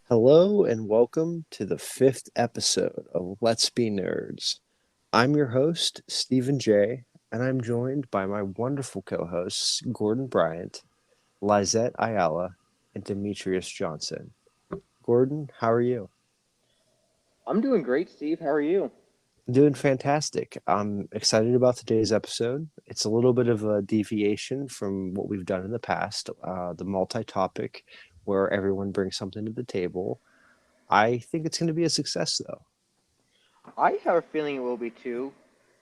Hello and welcome to the fifth episode of Let's Be Nerds. I'm your host, Stephen J., and I'm joined by my wonderful co-hosts, Gordon Bryant, Lizett Ayala, and Demetrius Johnson. Gordon, how are you? I'm doing great, Steve. How are you? I'm doing fantastic. I'm excited about today's episode. It's a little bit of a deviation from what we've done in the past, the multi-topic, where everyone brings something to the table. I think it's going to be a success, though. I have a feeling it will be too.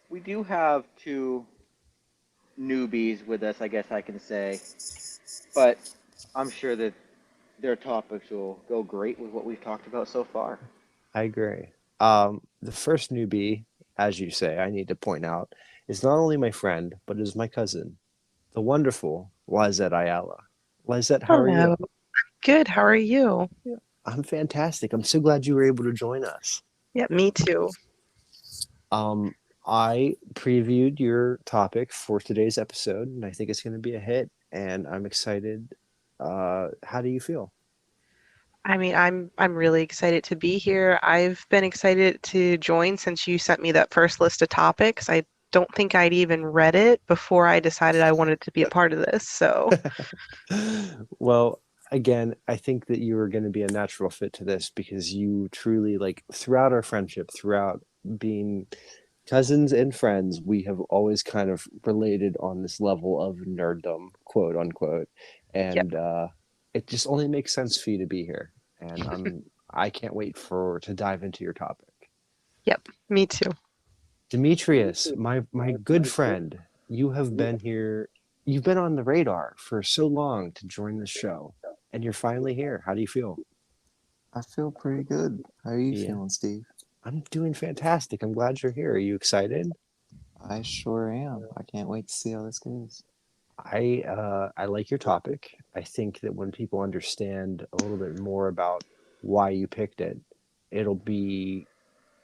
We do have two newbies with us, I guess I can say, but I'm sure that their topics will go great with what we've talked about so far. I agree. The first newbie, as you say, I need to point out, is not only my friend, but is my cousin, the wonderful Lizett Ayala. Lizett, how are Hello. you? Good. How are you? I'm fantastic. I'm so glad you were able to join us. Yeah, me too. Um, I previewed your topic for today's episode, and I think it's going to be a hit, and I'm excited. How do you feel? I mean, I'm really excited to be here. I've been excited to join since you sent me that first list of topics. I don't think I'd even read it before I decided I wanted to be a part of this. So, Well, again, I think that you are going to be a natural fit to this because you truly, like, throughout our friendship, throughout being cousins and friends, we have always kind of related on this level of nerddom, quote unquote. yep, And it just only makes sense for you to be here. And I can't wait for to dive into your topic. yep, me too. Demetrius, my good friend, you have been here. You've been on the radar for so long to join the show, and you're finally here. How do you feel? I feel pretty good. How are you Yeah, feeling, Steve? I'm doing fantastic. I'm glad you're here. Are you excited? I sure am. I can't wait to see how this goes. I like your topic. I think that when people understand a little bit more about why you picked it, it'll be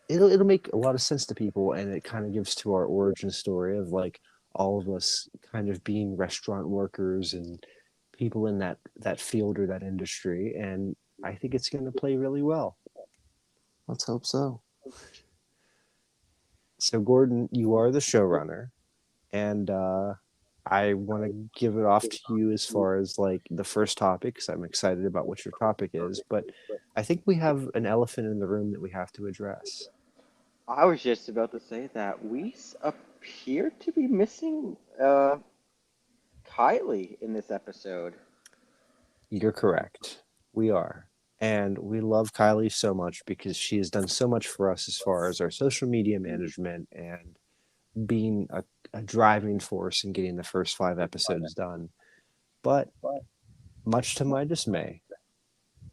it'll make a lot of sense to people, and it kind of gives to our origin story of like all of us kind of being restaurant workers and people in that field or that industry, and I think it's going to play really well. Let's hope so. So Gordon, you are the showrunner, and I want to give it off to you as far as like the first topic because I'm excited about what your topic is, but I think we have an elephant in the room that we have to address. I was just about to say that we appear to be missing Kylee in this episode. You're correct. We are. And we love Kylee so much because she has done so much for us as far as our social media management and being a driving force in getting the first 5 episodes done. But much to my dismay,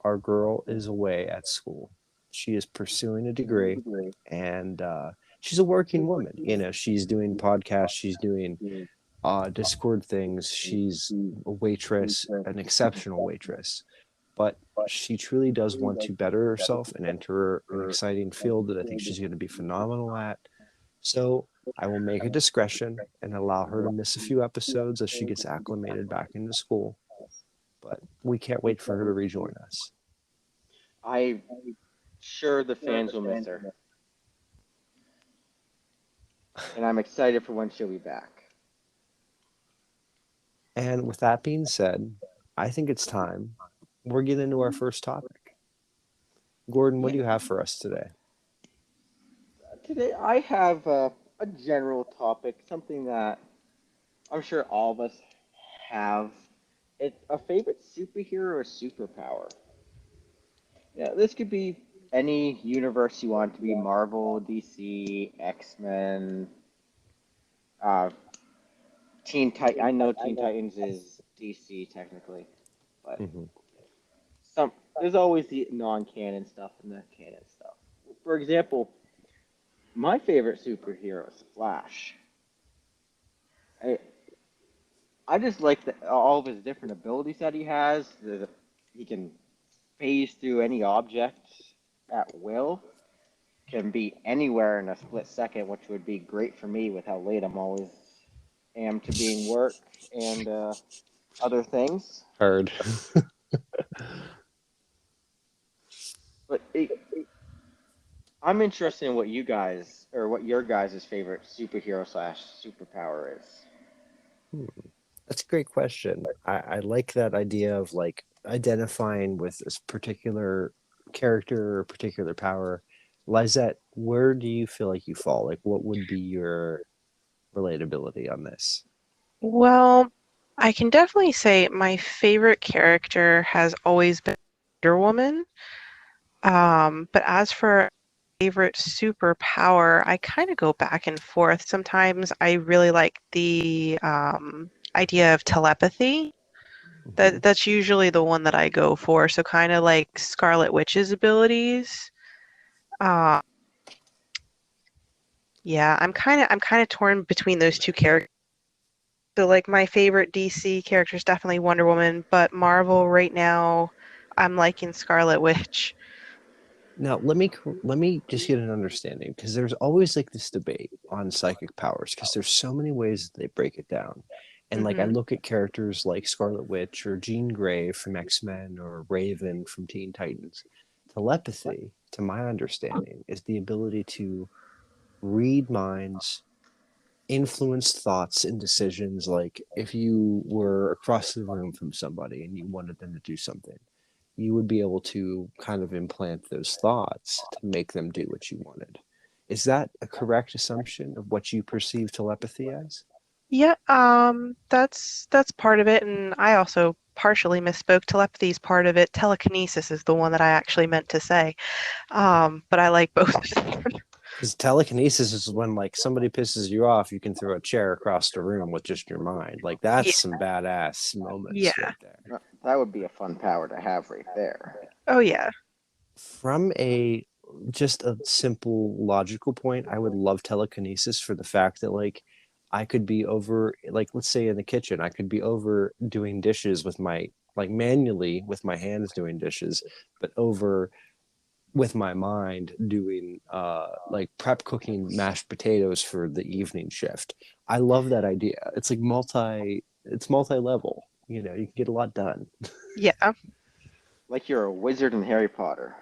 our girl is away at school. She is pursuing a degree, and she's a working woman. You know, she's doing podcasts, she's doing Discord things. She's a waitress, an exceptional waitress, but she truly does want to better herself and enter an exciting field that I think she's going to be phenomenal at. So I will make a discretion and allow her to miss a few episodes as she gets acclimated back into school. But we can't wait for her to rejoin us. I'm sure the fans will miss her, and I'm excited for when she'll be back. And with that being said, I think it's time we're getting into our first topic. Gordon, what Yeah, do you have for us today? today I have a general topic, something that I'm sure all of us have. It's a favorite superhero or superpower. Yeah, this could be any universe you want it to be: Marvel, DC, X Men, uh, Teen Titan. I know Teen Titans is DC technically, but Mm-hmm. some there's always the non-canon stuff and the canon stuff. For example, my favorite superhero is Flash. I I just like all of his different abilities that he has. He can phase through any object at will. Can be anywhere in a split second, which would be great for me with how late I'm always am to being work and other things. Heard. But I'm interested in what you guys or what your guys' favorite superhero slash superpower is. Hmm. That's a great question. I like that idea of like identifying with this particular character or particular power. Lizette, where do you feel like you fall? Like, what would be your relatability on this? Well, I can definitely say my favorite character has always been Wonder Woman. But as for favorite superpower, I kind of go back and forth. Sometimes I really like the idea of telepathy. Mhm. That's usually the one that I go for. So kind of like Scarlet Witch's abilities. Uh, yeah, I'm kind of torn between those two characters. So like my favorite DC character is definitely Wonder Woman, but Marvel right now, I'm liking Scarlet Witch. Now, let me just get an understanding because there's always like this debate on psychic powers because there's so many ways that they break it down. And like I Hmm. look at characters like Scarlet Witch or Jean Grey from X-Men or Raven from Teen Titans. Telepathy, to my understanding, is the ability to read minds, influence thoughts and decisions. Like if you were across the room from somebody and you wanted them to do something, you would be able to kind of implant those thoughts to make them do what you wanted. Is that a correct assumption of what you perceive telepathy as? Yeah, that's part of it, and I also partially misspoke. Telepathy is part of it. Telekinesis is the one that I actually meant to say. But I like both of them. Because telekinesis is when like somebody pisses you off, you can throw a chair across the room with just your mind. Like that's Yeah, some badass yeah. moments right there. That would be a fun power to have right there. Oh yeah. From a just a simple logical point, I would love telekinesis for the fact that like I could be over like let's say in the kitchen, I could be over doing dishes with my like manually with my hands doing dishes, but over with my mind doing like prep cooking mashed potatoes for the evening shift. I love that idea. It's like multi-level. You know, you can get a lot done. Yeah. Like you're a wizard in Harry Potter.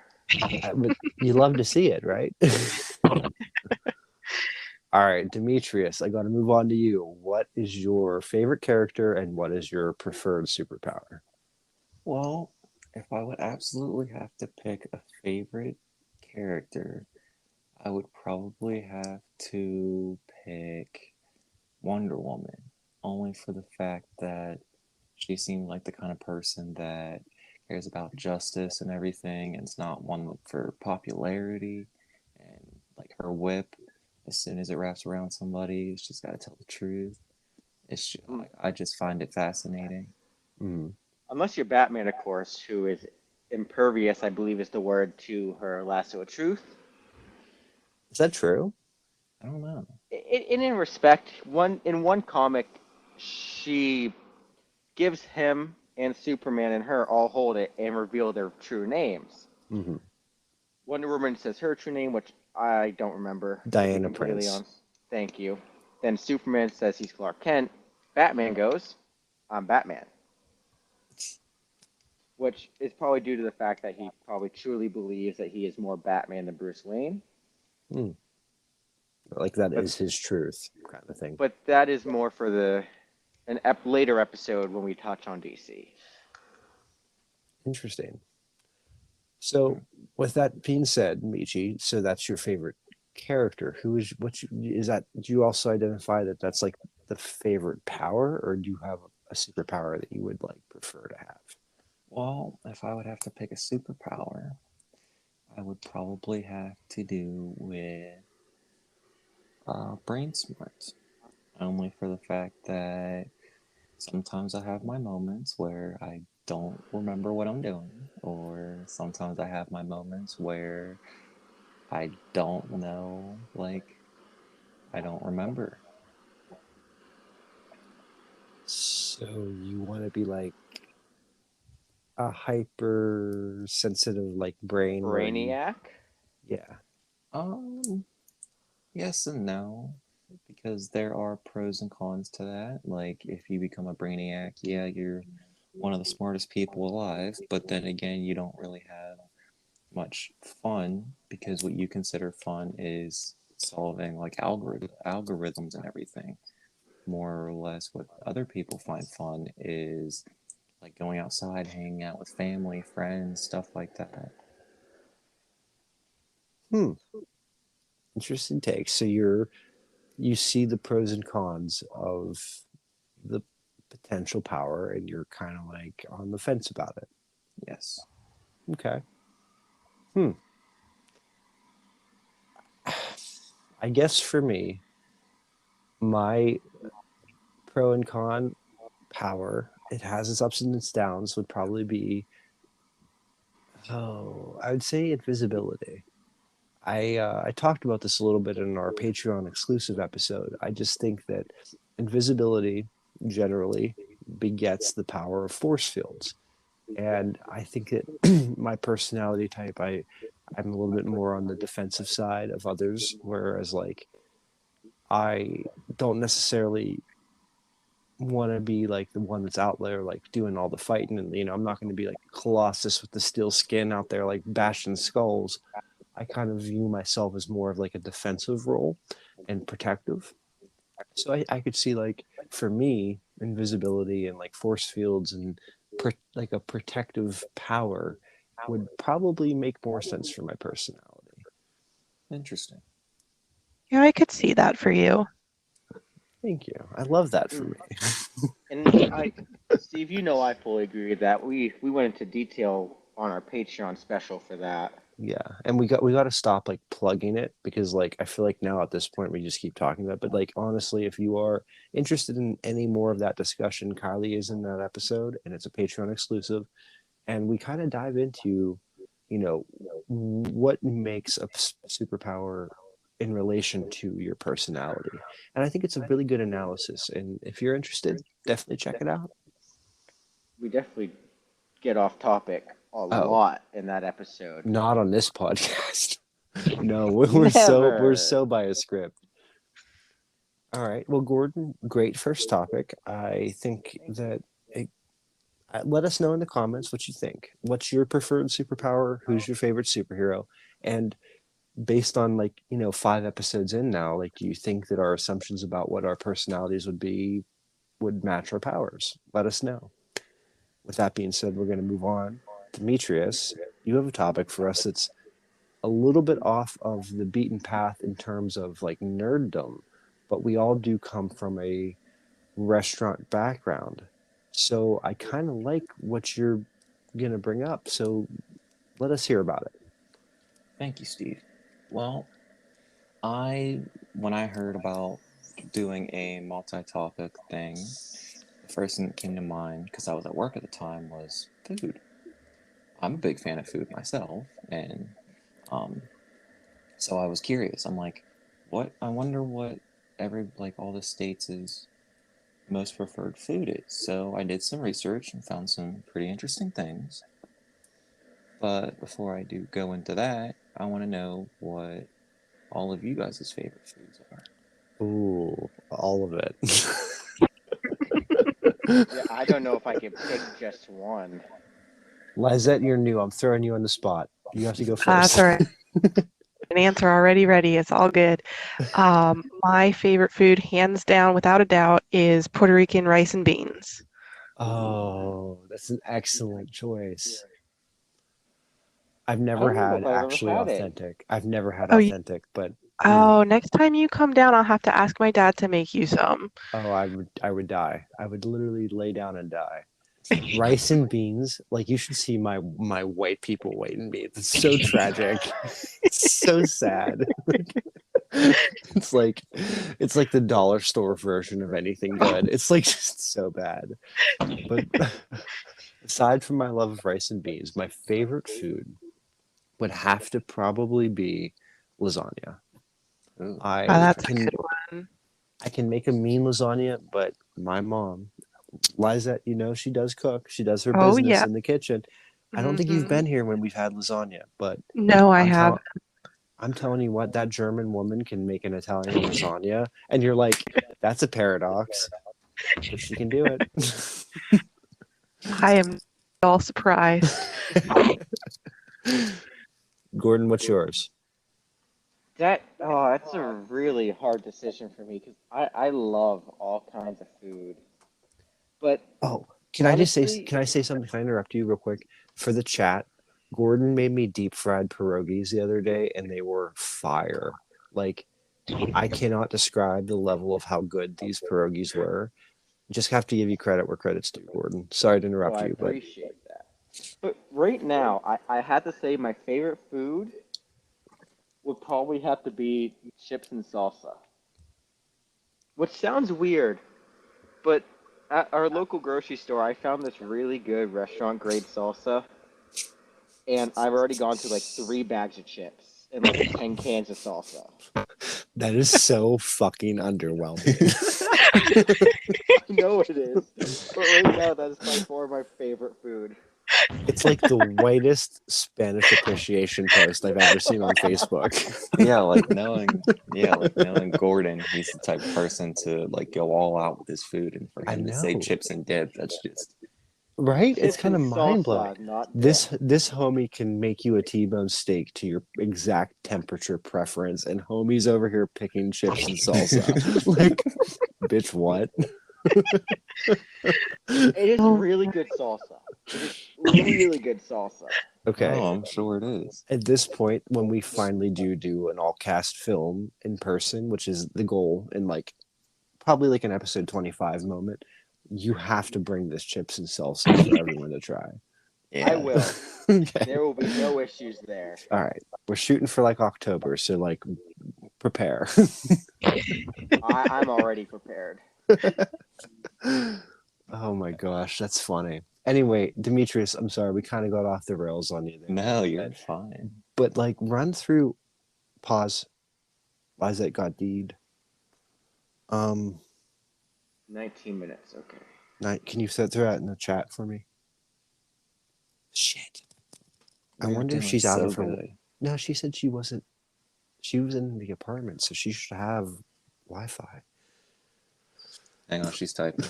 But you love to see it, right? All right, Demetrius, I got to move on to you. What is your favorite character and what is your preferred superpower? Well, if I would absolutely have to pick a favorite character, I would probably have to pick Wonder Woman, only for the fact that she seemed like the kind of person that cares about justice and everything, and it's not one for popularity. And like her whip, as soon as it wraps around somebody, she's got to tell the truth. It's just, Mm. I just find it fascinating. Mm. Unless you're Batman, of course, who is impervious, I believe is the word, to her lasso of truth. Is that true? I don't know. In respect, in one comic, she gives him and Superman and her all hold it and reveal their true names. Mm-hmm. Wonder Woman says her true name, which I don't remember, to be Diana completely Prince. honest. Thank you. Then Superman says he's Clark Kent. Batman goes, I'm Batman. Which is probably due to the fact that he probably truly believes that he is more Batman than Bruce Wayne. Mm. Like that But is his truth, kind of thing. but that is more for later episode when we touch on DC. Interesting. Hmm. So, with that being said, Michi, so that's your favorite character. Is that? Do you also identify that that's like the favorite power, or do you have a superpower that you would like prefer to have? Well, if I would have to pick a superpower, I would probably have to do with brain smart. Only for the fact that sometimes I have my moments where I don't remember what I'm doing, or sometimes I have my moments where I don't know, like, I don't remember. So you want to be like a hypersensitive like brain where you, Brainiac. yeah. Um, yes and no, because there are pros and cons to that. Like, if you become a brainiac, yeah, you're one of the smartest people alive, but then again, you don't really have much fun because what you consider fun is solving like algorithms and everything. More or less, what other people find fun is like going outside, hanging out with family, friends, stuff like that. Hmm. Interesting take. So you see the pros and cons of the potential power and you're kind of like on the fence about it. Yes. Okay. Hmm. I guess for me, my pro and con power, it has its ups and its downs, would probably be, oh, I would say invisibility. I talked about this a little bit in our Patreon exclusive episode. I just think that invisibility generally begets the power of force fields. And I think that my personality type, I'm a little bit more on the defensive side of others, whereas like I don't necessarily want to be like the one that's out there like doing all the fighting, and I'm not going to be like Colossus with the steel skin out there like bashing skulls. I kind of view myself as more of like a defensive role and protective. So I could see like for me invisibility and like force fields and like a protective power would probably make more sense for my personality. Interesting. Yeah, I could see that for you. Thank you. I love that for Mm. me. And Steve, you know I fully agree with that. We went into detail on our Patreon special for that. Yeah, and we got to stop like plugging it because like I feel like now at this point we just keep talking about it. But like honestly, if you are interested in any more of that discussion, Kylie is in that episode and it's a Patreon exclusive, and we kind of dive into, what makes a superpower in relation to your personality. And I think it's a really good analysis. And if you're interested, definitely check it out. We definitely get off topic a Oh, lot in that episode. not on this podcast. No, we're so Never. by a script. All right. Well, Gordon, great first topic. I think that let us know in the comments what you think. What's your preferred superpower? Who's your favorite superhero? And based on like, 5 episodes in now, like, do you think that our assumptions about what our personalities would be would match our powers? Let us know. With that being said, we're going to move on. Demetrius, you have a topic for us that's a little bit off of the beaten path in terms of like nerddom, but we all do come from a restaurant background. So I kind of like what you're going to bring up. So let us hear about it. Thank you, Steve. Well, I when I heard about doing a multi-topic thing, the first thing that came to mind, because I was at work at the time, was food. I'm a big fan of food myself, and um, so I was curious. I'm like, what? I wonder what all the states' most preferred food is. So I did some research and found some pretty interesting things. But before I do go into that, I want to know what all of you guys' favorite foods are. Ooh, all of it. Yeah, I don't know if I can pick just one. Lizette, you're new. I'm throwing you on the spot. You have to go That's first. all right. An answer already ready. It's all good. My favorite food, hands down, without a doubt, is Puerto Rican rice and beans. Oh, that's an excellent choice. I've I never don't know had if I've ever actually had it. authentic. I've never had Oh, authentic, but oh, next time you come down, I'll have to ask my dad to make you some. oh, I would die. I would literally lay down and die. Rice and beans, like you should see my white people white and beans. It's so tragic. It's so sad. It's like it's like the dollar store version of anything good. It's like just so bad. But aside from my love of rice and beans, my favorite food would have to probably be lasagna. Ooh. Oh, I that's a can good one. I can make a mean lasagna, but my mom, Lizett, she does cook. She does her Oh business yeah. in the kitchen. I don't think you've Hmm. been here when we've had lasagna, but No, I I'm have. telling I'm telling you what, that German woman can make an Italian lasagna, and you're like, that's a paradox, but she can do it. I am all surprised. Gordon, what's yours? That's a really hard decision for me because I love all kinds of food, but Oh, honestly, can I say something? Can I interrupt you real quick? For the chat, Gordon made me deep fried pierogies the other day, and they were fire. Like, I cannot describe the level of how good these pierogies were. Just have to give you credit where credit's due, Gordon. Sorry to well, interrupt I you, but appreciate that. But right now, I had to say my favorite food would probably have to be chips and salsa, which sounds weird, but at our local grocery store, I found this really good restaurant grade salsa, and I've already gone through like 3 bags of chips and like 10 cans of salsa. that is so fucking underwhelming. I know it is, but right now that is by far my favorite food. It's like the whitest Spanish appreciation post I've ever seen on Facebook. Like knowing Gordon, he's the type of person to like go all out with his food, and for I him to say know, chips and dip, that's just right? It's Chips kind and of mind blowing. salsa, not dip. This homie can make you a T-bone steak to your exact temperature preference, and homie's over here picking chips and salsa. Like, bitch, what? It is Oh, really good salsa. It is really good salsa. Okay. oh, I'm sure it is. At this point, when we finally do an all cast film in person, which is the goal, in like probably like an episode 25 moment, you have to bring this chips and salsa for everyone to try. I Yeah, will. Okay. There will be no issues there. All right. We're shooting for like October, so like prepare. I'm already prepared. Oh my gosh, that's funny. Anyway, Demetrius, I'm sorry, we kind of got off the rails on you there. no, you're fine. But like run through pause. Lizette got deed. 19 minutes, okay. Can you throw that in the chat for me? Shit. I We're wonder if doing she's out so of her. good. No, she said she wasn't. She was in the apartment, so she should have Wi-Fi. Hang on, she's typing.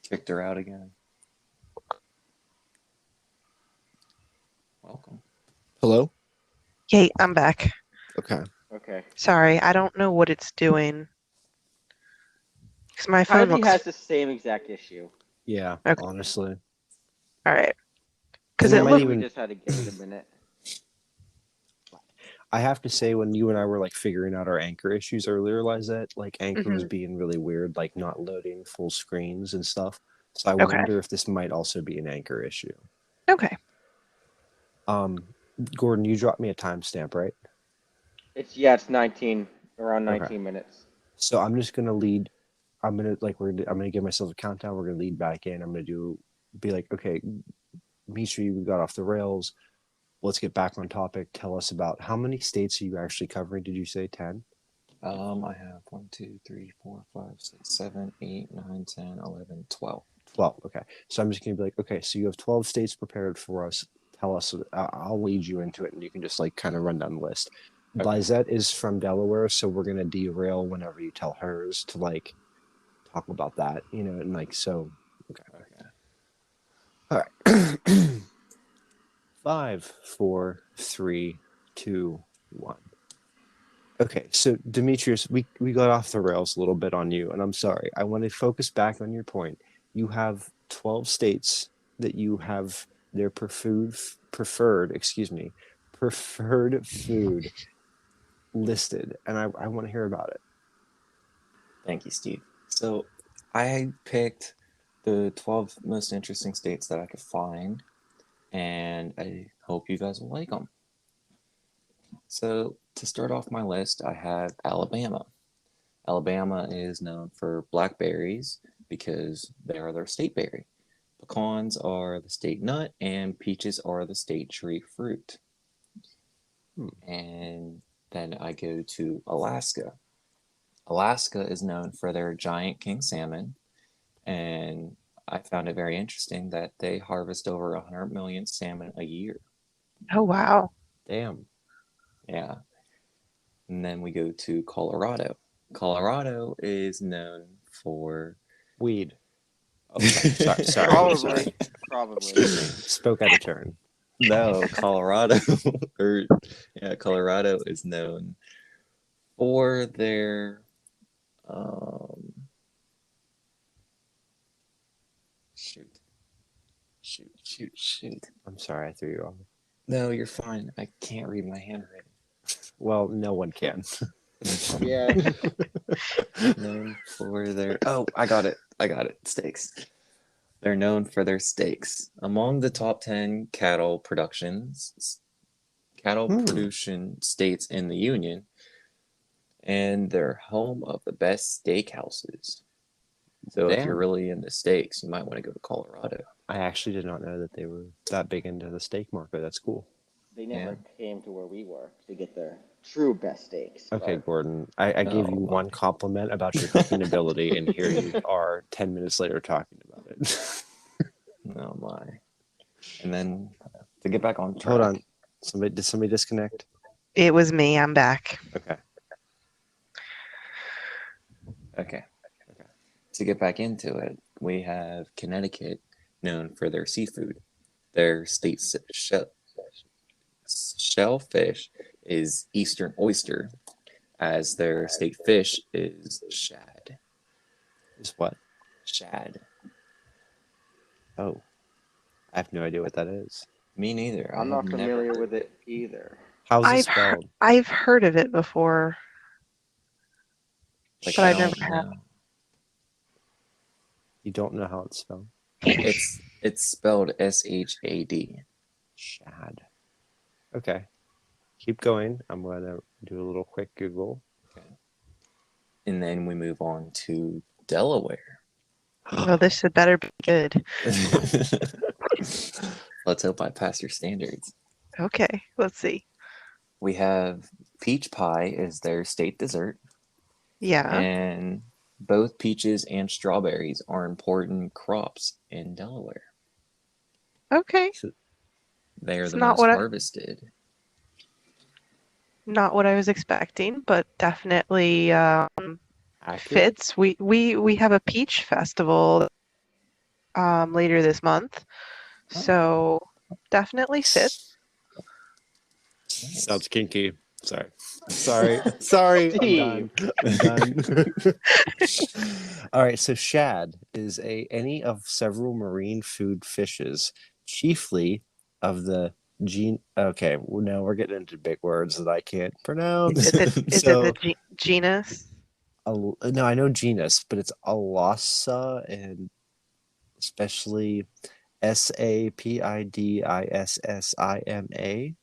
Kicked her out again. Welcome. Hello. yay, I'm back. Okay. Okay. Sorry, I don't know what it's doing. Because my phone Kylie looks. has the same exact issue. Yeah. Okay. Honestly, All right. Because And it it might looks. We even. just had to give it a minute. I have to say, when you and I were like figuring out our Anchor issues earlier, Lizette, like Anchor was Mhm. being really weird, like not loading full screens and stuff. So I Okay. wonder if this might also be an Anchor issue. Okay. Gordon, you dropped me a timestamp, right? It's 19, around Okay. 19 minutes. So I'm just gonna lead. I'm gonna give myself a countdown. We're gonna lead back in. I'm gonna be like, okay, Meechy, we got off the rails. Let's get back on topic. Tell us about how many states are you actually covering? Did you say 10? I have 1, 2, 3, 4, 5, 6, 7, 8, 9, 10, 11, 12. 12. Okay. So I'm just gonna be like, okay, so you have 12 states prepared for us. Tell us. I'll lead you into it, and you can just like kind of run down the list. Okay. Lizette is from Delaware, so we're gonna derail whenever you tell hers to like talk about that, and like so. Okay. Okay. All right. 5, 4, 3, 2, 1. Okay, so Demetrius, we got off the rails a little bit on you, and I'm sorry. I want to focus back on your point. You have 12 states that you have their preferred food listed, and I want to hear about it. Thank you, Steve. So I picked the 12 most interesting states that I could find, and I hope you guys will like them. So to start off my list, I have Alabama. Alabama is known for blackberries, because they are their state berry. Pecans are the state nut, and peaches are the state tree fruit. And then I go to Alaska. Alaska is known for their giant king salmon, and I found it very interesting that they harvest over 100 million salmon a year. Oh, wow. Damn. Yeah. And then we go to Colorado. Colorado is known for Weed. Okay. Sorry. Probably. Spoke out of turn. No, Colorado Colorado is known for their shoot. I'm sorry, I threw you off. No, you're fine. I can't read my handwriting. Well, no one can. Yeah. Known for their I got it. Steaks. They're known for their steaks. Among the top 10 cattle production states in the union, and they're home of the best steakhouses. So if you're Damn. really into steaks, you might want to go to Colorado. I actually did not know that they were that big into the steak market. That's cool. They never came to where we were to get their true best steaks. Okay, Gordon. I gave you one compliment about your cooking ability, and here you are 10 minutes later talking about it. Oh my. And then to get back on track. Hold on. Did somebody disconnect? It was me. I'm back. Okay. To get back into it, we have Connecticut, known for their seafood. Their state shellfish is Eastern oyster, as their state fish is shad. Is what? Shad. Oh. I have no idea what that is. Me neither. I'm not familiar with it either. How's it spelled? I've heard of it before, Like, but I've never had. You don't know how it's spelled? It's spelled S-H-A-D. Shad. Okay. Keep going. I'm going to do a little quick Google. Okay. And then we move on to Delaware. Well, this had better be good. Let's hope I pass your standards. Okay, let's see. We have peach pie is their state dessert. Yeah. And both peaches and strawberries are important crops in Delaware. Okay. They are It's the not most what harvested. Not what I was expecting, but definitely Accurate. fits. We have a peach festival later this month, so definitely fits. Sounds kinky. Sorry. I'm done. All right. So shad is any of several marine food fishes, chiefly of the gene. Okay, well, now we're getting into big words that I can't pronounce. Is it the genus? No, I know genus, but it's Alassa, and especially Sapidissima.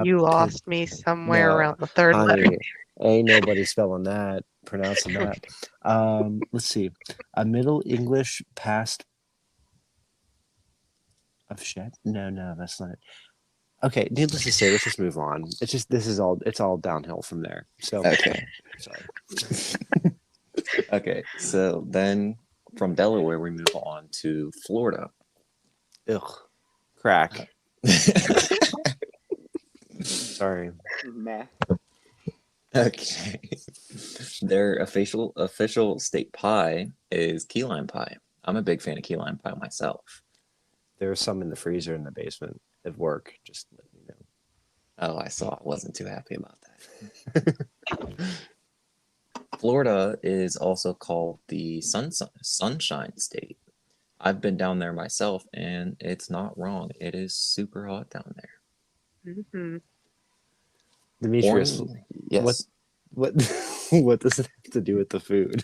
You lost me somewhere around the third letter. Ain't nobody spelling that, pronouncing that. Let's see. A Middle English past of shed? No, that's not it. Okay, needless to say, let's just move on. It's all downhill from there. So Okay. sorry. Okay, so then from Delaware, we move on to Florida. Ugh. Crack. Sorry. Meh. Okay. Their official state pie is key lime pie. I'm a big fan of key lime pie myself. There's some in the freezer in the basement at work. Just let me know. Oh, I saw. I wasn't too happy about that. Florida is also called the Sunshine State. I've been down there myself, and it's not wrong. It is super hot down there. Mm-hmm. Demetrius, yes. What does it have to do with the food?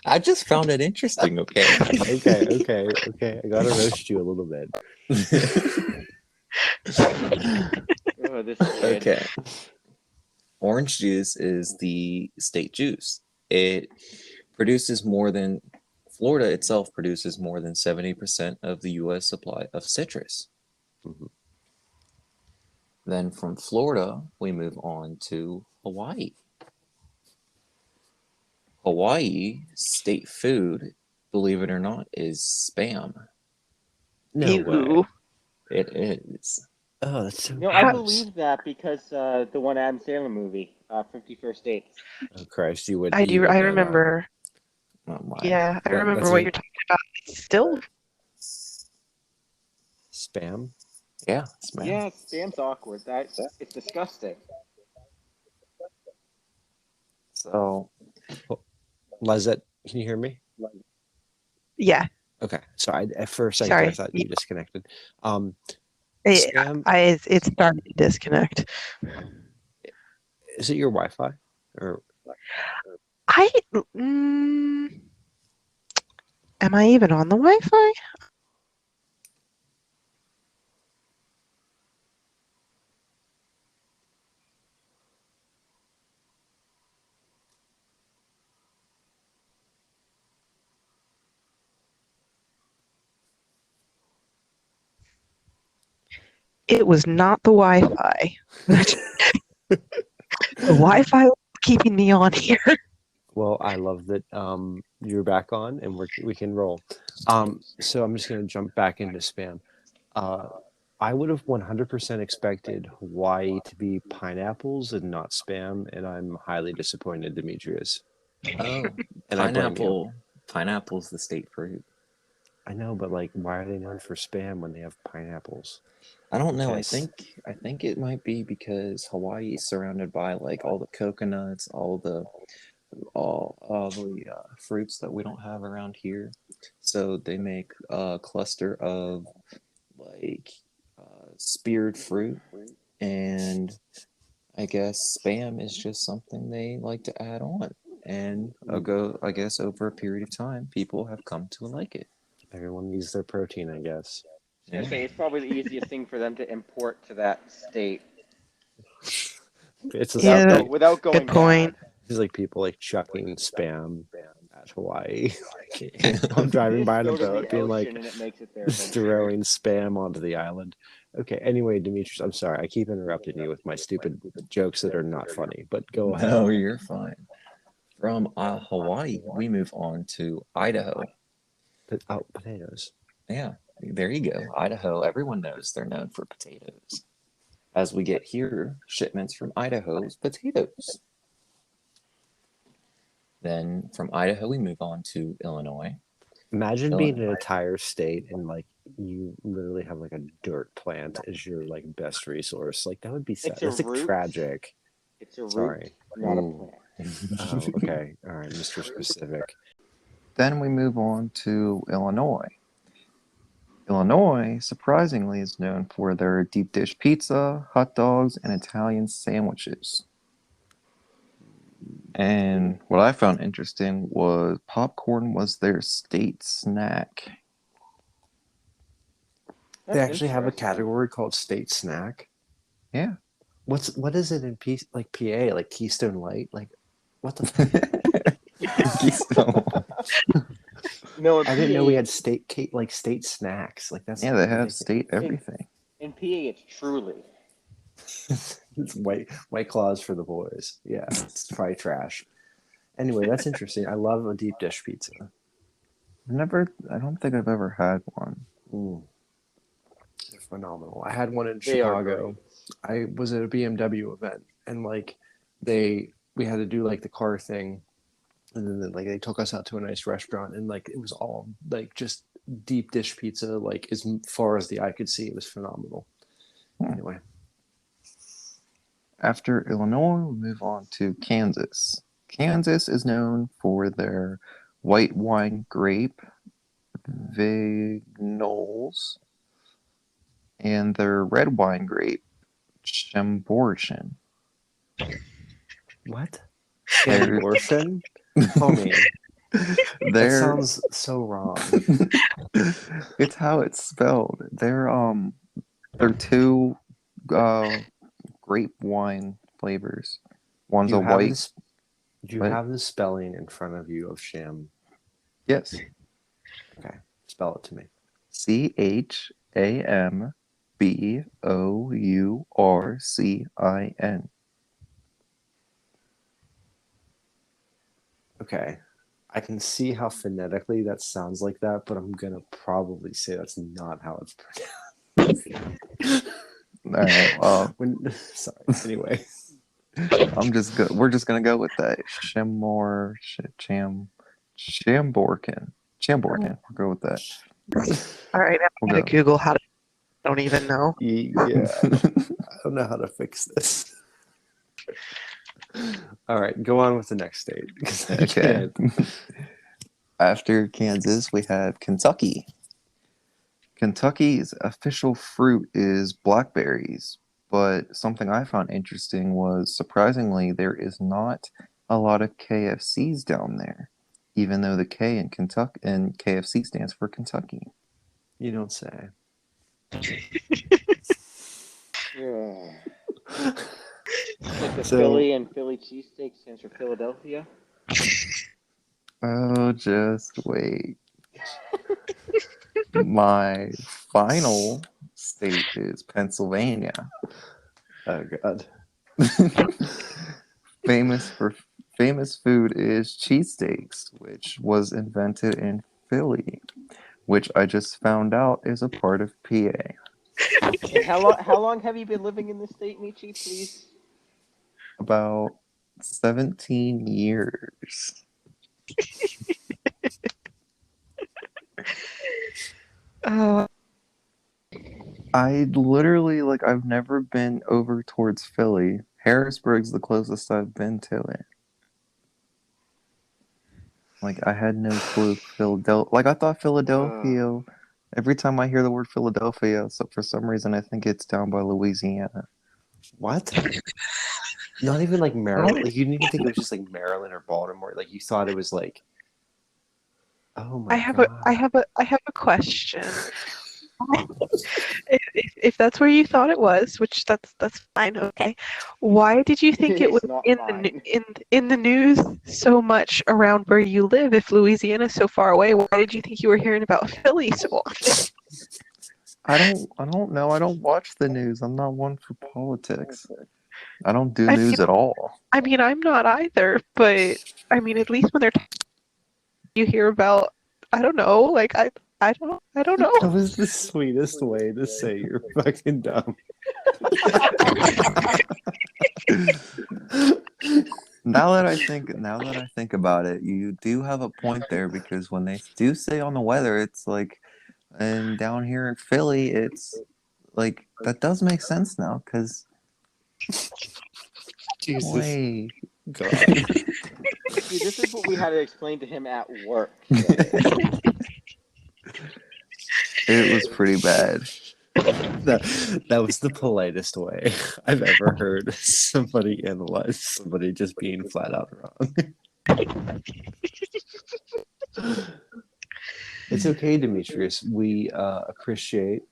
I just found it interesting. Okay. Okay. I gotta roast you a little bit. Oh, this is good. Okay. Orange juice is the state juice. It produces more than Florida itself produces more than 70% of the U.S. supply of citrus. Mhm. Then from Florida, we move on to Hawaii. Hawaii state food, believe it or not, is Spam. No way. Ew. It is. Oh, that's so I How- gross. believe that because the one Adam Sandler movie, 51st Dates. Oh Christ, you would. I You do. would I know that. remember. Oh my. Yeah, I remember That's what a you're talking about. It's still, spam. Yeah, Spam. Yeah, Spam's awkward. It's disgusting. So Lizett, can you hear me? yeah. Okay. So at first I Sorry. thought you disconnected. It, Spam. it's starting to disconnect. Is it your Wi-Fi? Or I mm, am I even on the Wi-Fi? It was not the Wi-Fi. The Wi-Fi was keeping me on here. well, I love that you're back on and we can roll. So I'm just gonna jump back into spam. I would have 100% expected Hawaii to be pineapples and not spam, and I'm highly disappointed, Demetrius. oh, And I blame you. Pineapple's the state fruit. I know, but like, why are they known for spam when they have pineapples? I don't know. Okay, I think it might be because Hawaii is surrounded by like all the coconuts, all the fruits that we don't have around here. So they make a cluster of like speared fruit, and I guess spam is just something they like to add on. And I guess over a period of time, people have come to like it. everyone needs their protein, I guess. I was gonna say it's probably the easiest thing for them to import to that state It's a, Yeah, without going good point. bad. it's like people like chucking spam at Hawaii. I'm driving Just by on a go to the boat, being like ocean and it makes it there just eventually. throwing spam onto the island. Okay. Anyway, Demetrius, I'm sorry. I keep interrupting you with my stupid jokes that are not funny. But go ahead. No, you're fine. From Hawaii, we move on to Idaho. Oh, potatoes. Yeah, there you go. Idaho, everyone knows they're known for potatoes. As we get here, shipments from Idaho's potatoes. Then from Idaho, we move on to Illinois. Imagine being an entire state and like you literally have like a dirt plant as your like best resource. Like that would be sad. It's a That's like root. tragic. It's a root, Sorry. not a Ooh. plant. Oh, okay. All right, Mr. Specific. Then we move on to Illinois. Illinois, surprisingly, is known for their deep dish pizza, hot dogs, and Italian sandwiches. And what I found interesting was popcorn was their state snack. That's They actually have a interesting. category called state snack. Yeah. What is it in PA, like Keystone Light? Like what the Keystone. No, in I didn't know PA we had state snacks. Like that's Yeah, they have ridiculous. state everything. in PA it's truly. It's white claws for the boys. Yeah, it's probably trash. Anyway, that's interesting. I love a deep dish pizza. I don't think I've ever had one. Mm. They're phenomenal. I had one in They are Chicago. great. I was at a BMW event, and like we had to do like the car thing, and then like they took us out to a nice restaurant, and like it was all like just deep dish pizza, like as far as the eye could see. It was phenomenal. Anyway, After Illinois, we move on to Kansas. Kansas is known for their white wine grape vignoles and their red wine grape chambourchin. what? They're- Abortion? Homie, that They're sounds so wrong. it's how it's spelled. They're two grape wine flavors. One's Do a you have white. this? Do you What? have the spelling in front of you of sham? Yes. Okay, spell it to me. CHAMBOURCIN. Okay. I can see how phonetically that sounds like that, but I'm gonna probably say that's not how it's pronounced. All right. Well, Sorry. Anyway, we're just gonna go with that. Chamborkin. Chamborkin. We'll go with that. All right, I'm We'll gonna go. Google how to. I don't even know. yeah, I don't know how to fix this. All right, go on with the next state because I Okay. can't. After Kansas, we have Kentucky. Kentucky's official fruit is blackberries, but something I found interesting was surprisingly there is not a lot of KFCs down there, even though the K in Kentucky and KFC stands for Kentucky. You don't say. Yeah. Like the So- Philly and Philly cheesesteak stands for Philadelphia. Oh, just wait. My final state is Pennsylvania. Oh God. famous food is cheesesteaks, which was invented in Philly, which I just found out is a part of PA. And how long have you been living in this state, Meechy? Please. About 17 years. Oh, I literally I've never been over towards Philly. Harrisburg's the closest I've been to it. Like I had no clue Philadelphia. Like I thought Philadelphia. Every time I hear the word Philadelphia, so for some reason I think it's down by Louisiana. What? Not even like Maryland. Like you didn't even think it was just like Maryland or Baltimore. Like you thought it was like. Oh my God. I have a question. If that's where you thought it was, which that's fine, okay. Why did you think it was It's not in fine. in the news so much around where you live? If Louisiana's so far away, why did you think you were hearing about Philly so often? I don't know. I don't watch the news. I'm not one for politics. I don't do I news at all. I mean, I'm not either, but I mean, at least when you hear about, I don't know, like I don't know. That was the sweetest way to say you're fucking dumb. Now that I think about it, you do have a point there because when they do say on the weather, it's like, and down here in Philly, it's like that does make sense now because Jesus. wait, God. See, this is what we had to explain to him at work today. it was pretty bad. That was the politest way I've ever heard somebody analyze somebody just being flat out wrong. It's okay, Demetrius. We appreciate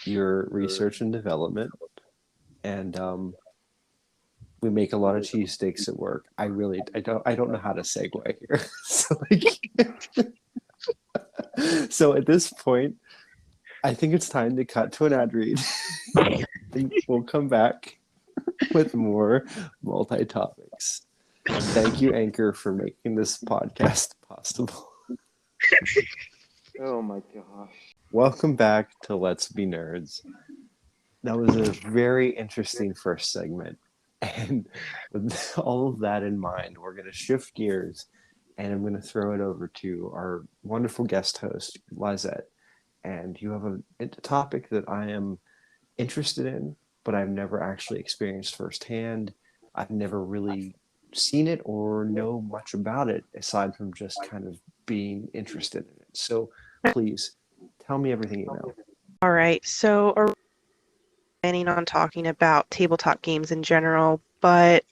your research and development, and we make a lot of cheesesteaks at work. I don't know how to segue here. So at this point, I think it's time to cut to an ad read. We'll come back with more multi-topics. Thank you, Anchor, for making this podcast possible. Oh my gosh. Welcome back to Let's Be Nerds. That was a very interesting first segment. And with all of that in mind, we're going to shift gears and I'm going to throw it over to our wonderful guest host, Lizett. And you have a topic that I am interested in, but I've never actually experienced firsthand. I've never really seen it or know much about it aside from just kind of being interested in it. So please tell me everything you know. All right, so we're planning on talking about tabletop games in general, but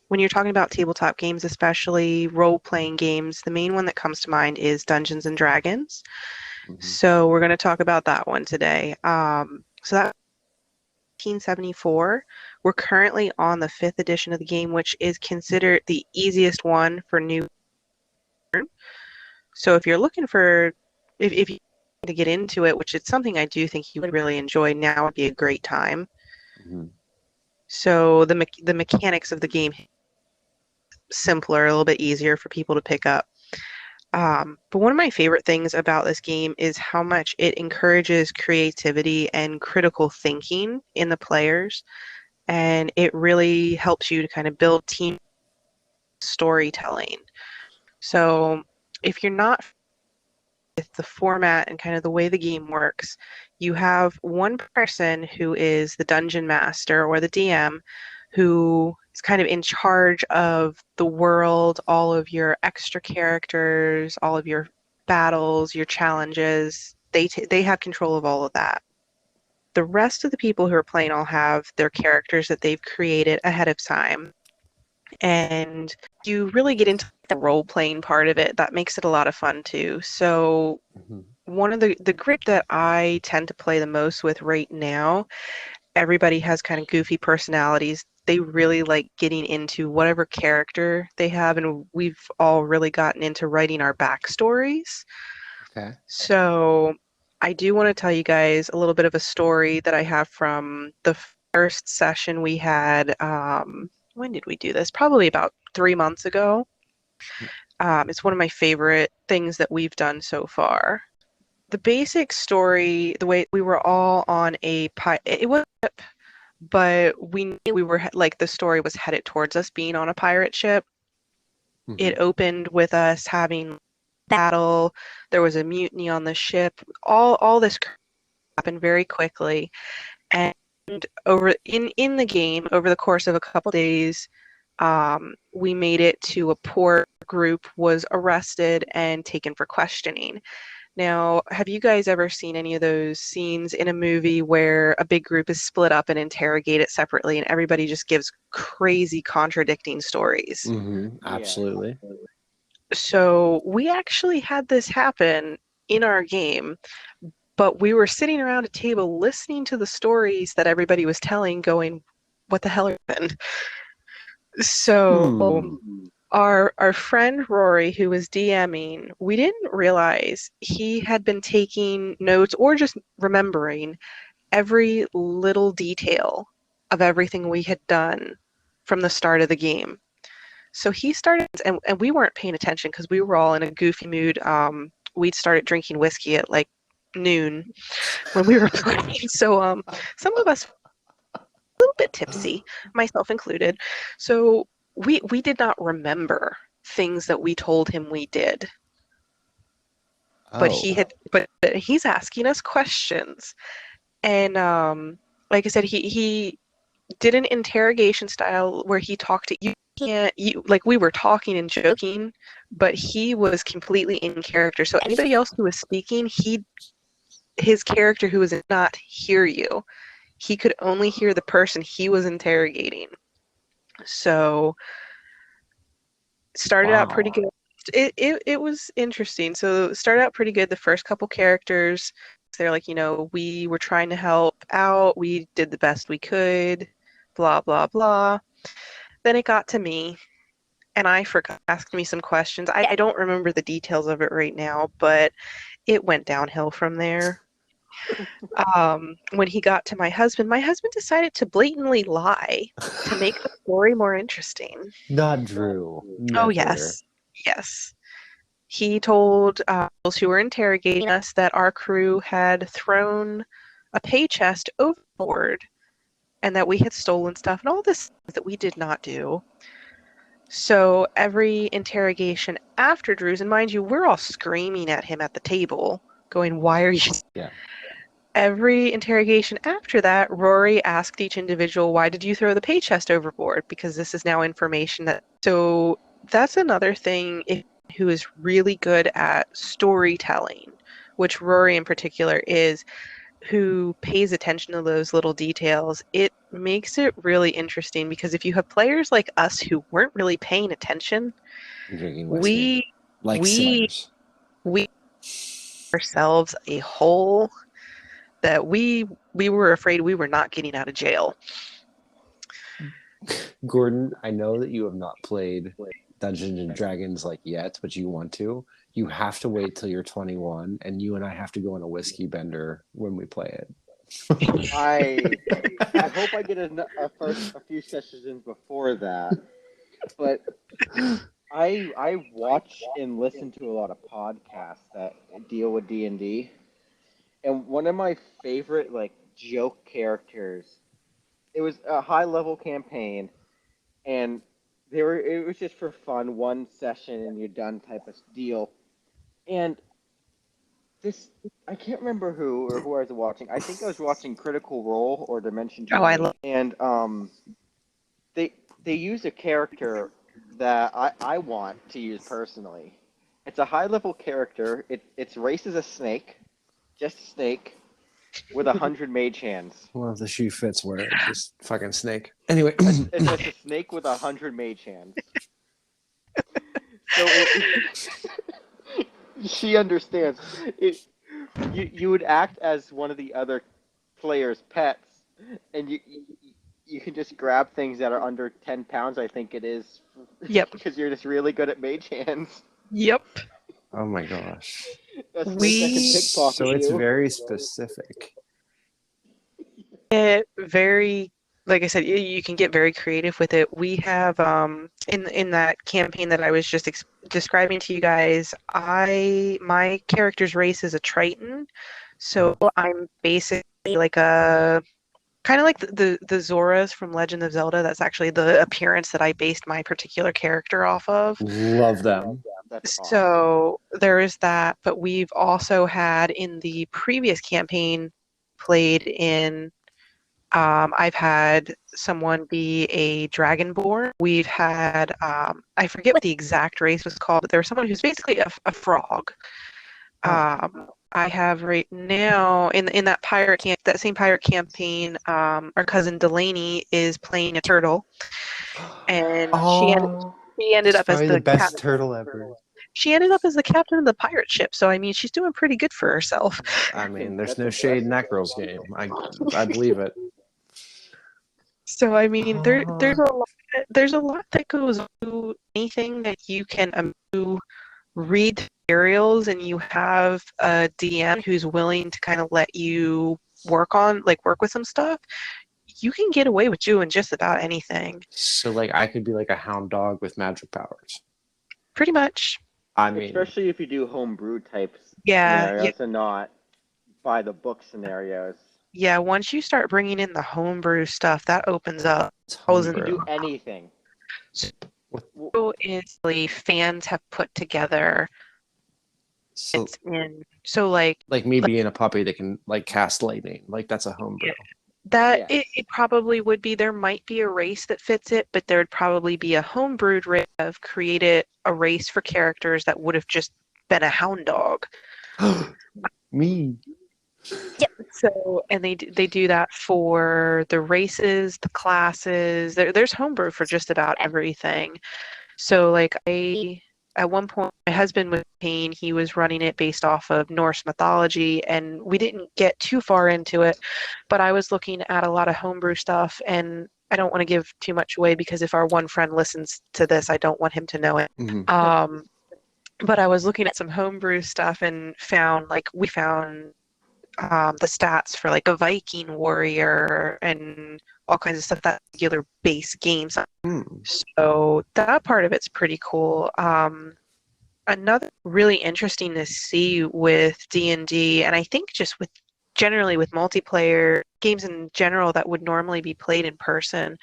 when you're talking about tabletop games, especially role-playing games, the main one that comes to mind is Dungeons and Dragons. Mhm. So we're going to talk about that one today. So that 1974. We're currently on the 5th edition of the game, which is considered the easiest one for new. So if you're looking for, if you want to get into it, which is something I do think you would really enjoy, now would be a great time. Mm-hmm. So the mechanics of the game simpler, a little bit easier for people to pick up. But one of my favorite things about this game is how much it encourages creativity and critical thinking in the players, and it really helps you to kind of build team storytelling. So if you're not with the format and kind of the way the game works, you have one person who is the dungeon master or the DM who is kind of in charge of the world, all of your extra characters, all of your battles, your challenges. They have control of all of that. The rest of the people who are playing all have their characters that they've created ahead of time. And you really get into the role playing part of it. That makes it a lot of fun too. So Mm-hmm. one of the group that I tend to play the most with right now, everybody has kind of goofy personalities. They really like getting into whatever character they have, and we've all really gotten into writing our backstories. Okay. So I do want to tell you guys a little bit of a story that I have from the first session we had. When did we do this? Probably about 3 months ago. It's one of my favorite things that we've done so far. The basic story, the way we were all on it was, but we knew we were like the story was headed towards us being on a pirate ship. Mm-hmm. It opened with us having battle. There was a mutiny on the ship. All this happened very quickly, and over in the game over the course of a couple days, we made it to a port. Group was arrested and taken for questioning. Now, have you guys ever seen any of those scenes in a movie where a big group is split up and interrogated separately and everybody just gives crazy contradicting stories? Mm-hmm. Yeah. Absolutely. So we actually had this happen in our game, but we were sitting around a table listening to the stories that everybody was telling, going, what the hell happened? So our friend Rory, who was DMing, we didn't realize he had been taking notes or just remembering every little detail of everything we had done from the start of the game. So he started, and we weren't paying attention because we were all in a goofy mood. We'd started drinking whiskey at like noon when we were playing. So some of us a little bit tipsy, myself included. So we did not remember things that we told him we did. But Oh. but he's asking us questions. And like I said, he did an interrogation style where he talked to you. Can't you like we were talking and joking, but he was completely in character. So anybody else who was speaking, his character who was not hear you. He could only hear the person he was interrogating. So started out pretty Wow. good. It was interesting. So it started out pretty good. The first couple characters, they're like, we were trying to help out. We did the best we could. Blah blah blah. Then it got to me, and I forgot to ask me some questions. I don't remember the details of it right now, but it went downhill from there. When he got to my husband decided to blatantly lie to make the story more interesting. Not Drew. Oh, Never. yes. He told those who were interrogating us that our crew had thrown a pay chest overboard and that we had stolen stuff and all this that we did not do. So every interrogation after Drew's, and mind you, we're all screaming at him at the table, going, "Why are you?" Yeah. Every interrogation after that, Rory asked each individual, "Why did you throw the pay chest overboard?" Because this is now information that. So that's another thing. Who is really good at storytelling, which Rory in particular is, who pays attention to those little details, it makes it really interesting because if you have players like us who weren't really paying attention, Drinking whiskey. Like we sinners. we ourselves a hole that we we were afraid we were not getting out of jail. Gordon, I know that you have not played Dungeons and Dragons like yet, but you want to. You have to wait till you're 21, and you and I have to go on a whiskey bender when we play it. I hope I get a few sessions in before that, but I watch and listen to a lot of podcasts that deal with D&D, and one of my favorite like joke characters. It was a high level campaign, and it was just for fun, one session and you're done type of deal. And this I can't remember who I was watching. I think I was watching Critical Role or Dimension Oh, I 20, love. and they use a character that I want to use personally. It's a high level character. Its race is a snake, just a snake with 100 mage hands. Well, if the shoe fits, wear it. Just fucking snake. Anyway, It's just a snake with 100 mage hands. So she understands. You would act as one of the other players' pets, and you can just grab things that are under 10 pounds. I think it is. Yep. Because you're just really good at mage hands. Yep. oh my gosh. A snake that can pickpocket So it's you. very specific. Very, like I said, you can get very creative with it. We have in that campaign that I was just describing to you guys, my character's race is a Triton, so I'm basically like a kind of like the Zoras from Legend of Zelda. That's actually the appearance that I based my particular character off of. Love them. That's awesome. So there is that, but we've also had in the previous campaign played in. I've had someone be a dragonborn. We've had, I forget what the exact race was called, but there was someone who's basically a frog. I have right now in that that same pirate campaign, our cousin Delaney is playing a turtle, and she ended up as probably the the best captain. turtle ever. She ended up as the captain of the pirate ship. So I mean, she's doing pretty good for herself. I mean, there's That's no shade in that impressive. girl's game. I believe it. So I mean, there's a lot that goes into anything that you can read materials, and you have a DM who's willing to kind of let you work with some stuff. You can get away with doing just about anything. So like I could be like a hound dog with magic powers. Pretty much. I mean, Especially if you do homebrew types Yeah. scenarios and not by the book scenarios. Yeah, once you start bringing in the homebrew stuff, that opens up. it's You can homebrew. do anything. So is fans have put together. So like me being a puppy that can like cast lightning, like that's a homebrew. that Yes. it probably would be. There might be a race that fits it, but there would probably be a homebrewed race of created a race for characters that would have just been a hound dog. Me. So, and they do that for the races, the classes. There's homebrew for just about everything. So, like at one point, my husband was paying. He was running it based off of Norse mythology, and we didn't get too far into it. But I was looking at a lot of homebrew stuff, and I don't want to give too much away because if our one friend listens to this, I don't want him to know it. Mm-hmm. But I was looking at some homebrew stuff and found the stats for like a Viking warrior and all kinds of stuff, that regular base games. So that part of it's pretty cool. Another really interesting to see with D&D, and I think just generally with multiplayer games in general that would normally be played in person,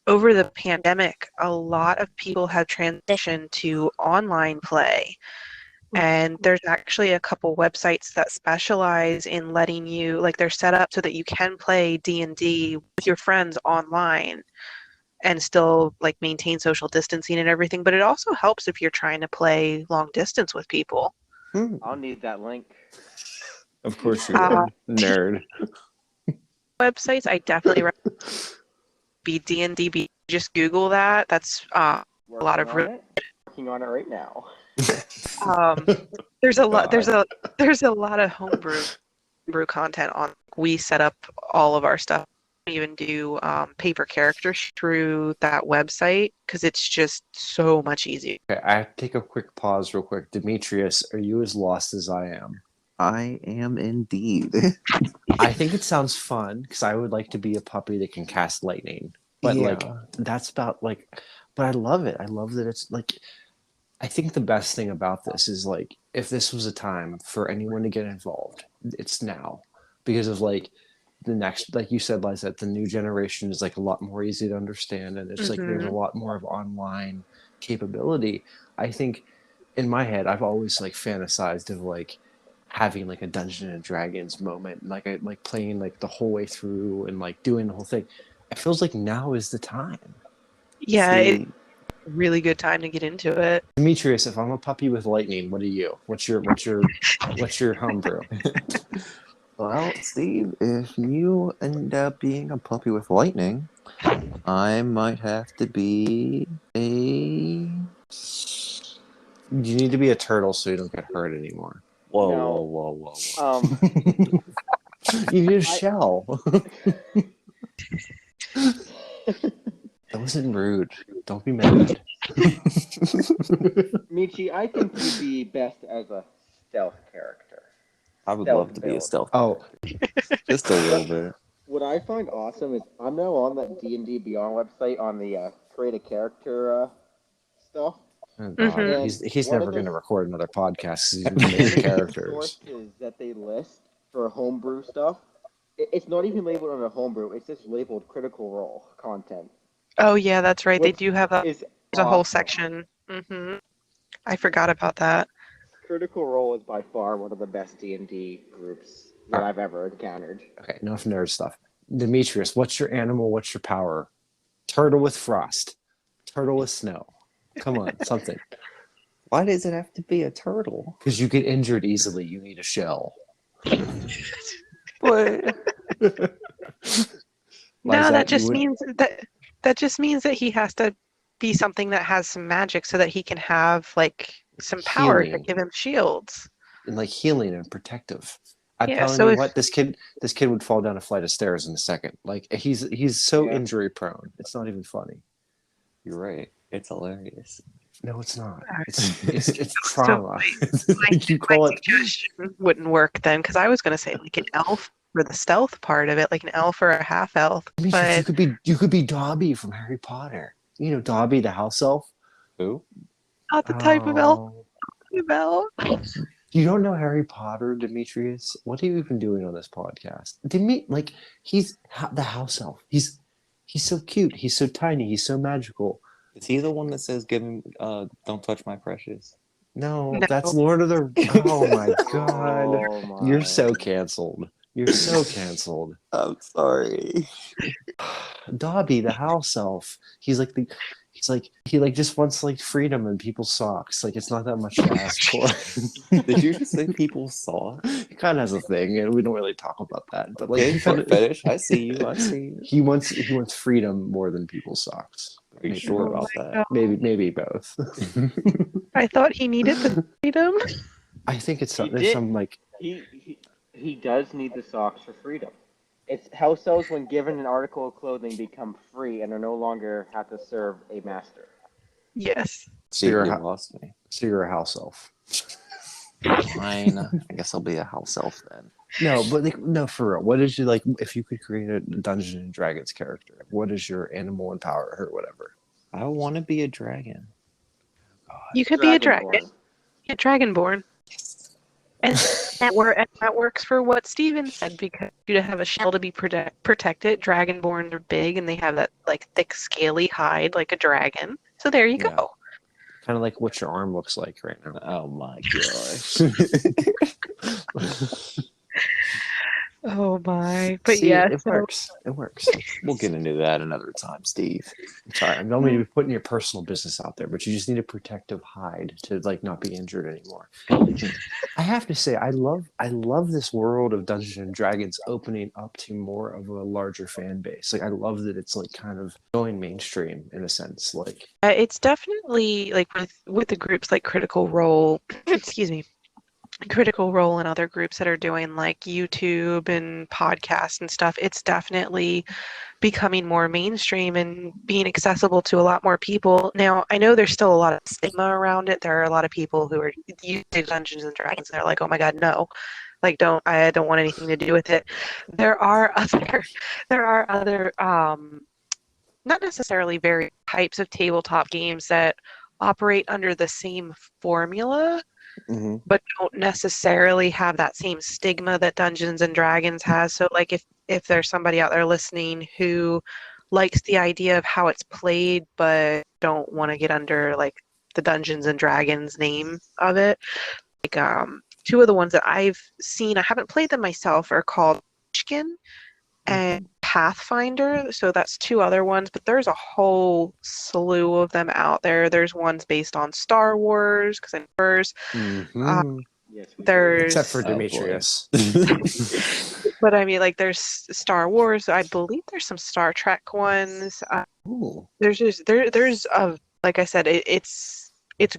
over the pandemic, a lot of people have transitioned to online play. And there's actually a couple websites that specialize in letting you, like they're set up so that you can play D&D with your friends online and still like maintain social distancing and everything. But it also helps if you're trying to play long distance with people. I'll need that link. Of course you would, nerd. Websites, I definitely recommend be D&D. Just Google that. That's a lot of working on it right now. there's a lot of homebrew. brew content on. We set up all of our stuff. We even do paper characters through that website because it's just so much easier. Okay, I have to take a quick pause real quick. Demetrius, are you as lost as I am? I am indeed. I think it sounds fun because I would like to be a puppy that can cast lightning. But like that's about like but I love it. I love that it's like I think the best thing about this is like if this was a time for anyone to get involved, it's now. Because of like the next like you said, Lizette, the new generation is like a lot more easy to understand and it's like there's a lot more of online capability. I think in my head I've always like fantasized of like having like a Dungeons and Dragons moment, like I like playing like the whole way through and like doing the whole thing. It feels like now is the time. Yeah, it's See, a really good time to get into it. Demetrius, if I'm a puppy with lightning, what are you? What's your homebrew? well, Steve, if you end up being a puppy with lightning, I might have to be a. You need to be a turtle so you don't get hurt anymore. Whoa, No. whoa, whoa, whoa. You need a shell. That wasn't rude. Don't be mad. Meechy, I think you'd be best as a stealth character. I would Stealth love to be a build. stealth. Oh, Just a little bit. What I find awesome is I'm now on that D&D Beyond website on the create a character stuff. oh God. Mhm. He's one never of going to the- record another podcast. He's going to make characters. Sources that they list for homebrew stuff, it's not even labeled under homebrew. It's just labeled Critical Role content. Oh yeah, that's right. They Which do have a, is there's a whole awesome. section. I forgot about that. Critical Role is by far one of the best D&D groups that I've ever encountered. Okay, enough nerd stuff. Demetrius, what's your animal? What's your power? Turtle with frost. Turtle with snow. Come on, something. Why does it have to be a turtle? Because you get injured easily. You need a shell. But No, that Lizette, you just would- means that he has to be something that has some magic so that he can have like some power to Healing. give him shields. and like healing and protective. I'm Yeah, telling so you if- what, this kid would fall down a flight of stairs in a second. Like he's so Yeah. injury prone. It's not even funny. you're right. It's hilarious. No, it's not. Alright. It's trauma. It's My, like you my call it. suggestion wouldn't work then because I was going to say like an elf for the stealth part of it, like an elf or a half elf. Demetrius, But you could be Dobby from Harry Potter. You know Dobby the house elf. Who? not the type of elf Oh. I'm about. You don't know Harry Potter, Demetrius? What are you even doing on this podcast? He's the house elf. He's so cute. He's so tiny. He's so magical. Is he the one that says, "Give him, don't touch my precious"? No, No. that's Lord of the. Oh my God, Oh my. you're so canceled. You're so canceled. I'm sorry. Dobby, the house elf. He just wants like freedom and people's socks. Like it's not that much to ask for. Did you just say people saw? He kind of has a thing, and we don't really talk about that. But like Okay, he foot kinda, fetish. I see you. I see you. he wants freedom more than people's socks. Are you sure about that? Maybe both. I thought he needed the freedom. I think it's He there's did. some like He does need the socks for freedom. It's house elves when given an article of clothing become free and are no longer have to serve a master. Yes. so you're, You a, lost me. so you're a house elf. Fine. I guess I'll be a house elf then. No, but no, for real. What is your like? If you could create a Dungeons and Dragons character, what is your animal and power or whatever? I want to be a dragon. You could be a Dragonborn. dragon. Yeah, dragonborn. And that works for what Steven said because you have a shell to be protected. Dragonborns are big and they have that like thick, scaly hide like a dragon. So there you Yeah. go. Kind of like what your arm looks like right now. Oh my gosh. Oh my! But See, yeah, it so- works. It works. We'll get into that another time, Steve. I'm sorry, I don't mean to be putting your personal business out there, but you just need a protective hide to like not be injured anymore. I have to say, I love this world of Dungeons and Dragons opening up to more of a larger fan base. Like I love that it's like kind of going mainstream in a sense. Like It's definitely like with the groups like Critical Role. Excuse me. critical role in other groups that are doing like YouTube and podcasts and stuff. It's definitely becoming more mainstream and being accessible to a lot more people. Now, I know there's still a lot of stigma around it. There are a lot of people who are using Dungeons and Dragons and they're like, "Oh my God, no. Like I don't want anything to do with it." There are other not necessarily very types of tabletop games that operate under the same formula Mm-hmm. but don't necessarily have that same stigma that Dungeons and Dragons has. So like if there's somebody out there listening who likes the idea of how it's played but don't want to get under like the Dungeons and Dragons name of it, like two of the ones that I've seen, I haven't played them myself, are called Munchkin and Pathfinder. So that's two other ones, but there's a whole slew of them out there. There's ones based on Star Wars, because I'm first. Mm-hmm. Yes, we do. There's Except for Oh, boy. Demetrius. but I mean, like, there's Star Wars. I believe there's some Star Trek ones. Ooh. There's like I said, it's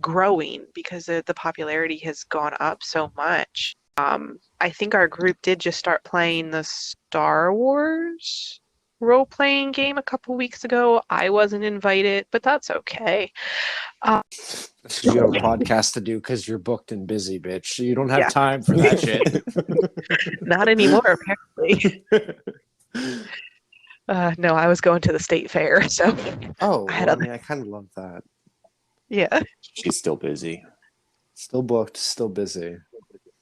growing because the popularity has gone up so much. I think our group did just start playing the Star Wars role-playing game a couple weeks ago. I wasn't invited, but that's okay. You have a podcast to do because you're booked and busy, bitch. So you don't have Yeah. time for that shit. Not anymore, apparently. No, I was going to the state fair, so Oh, I had well, I other. mean, I kind of love that. Yeah. She's still busy. Still booked, still busy.